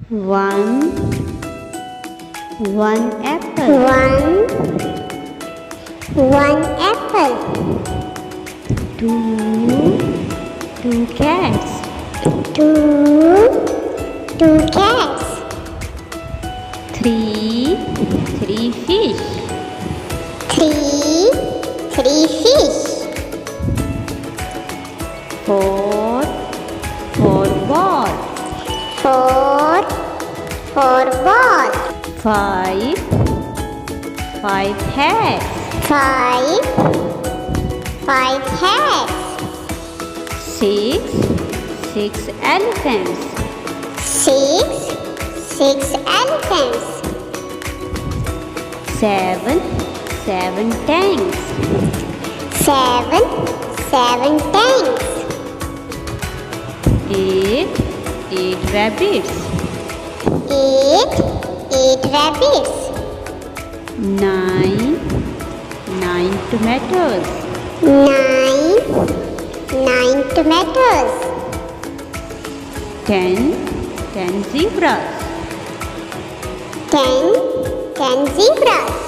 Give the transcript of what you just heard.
One apple. One apple. Two cats. Two cats. Three fish. Three fish. Four balls. Four balls. Five hats. Five hats. Six elephants. Six elephants. Seven tanks. Seven tanks. Eight rabbits. Eight rabbits. Nine tomatoes. Nine tomatoes. Ten zebras. Ten zebras.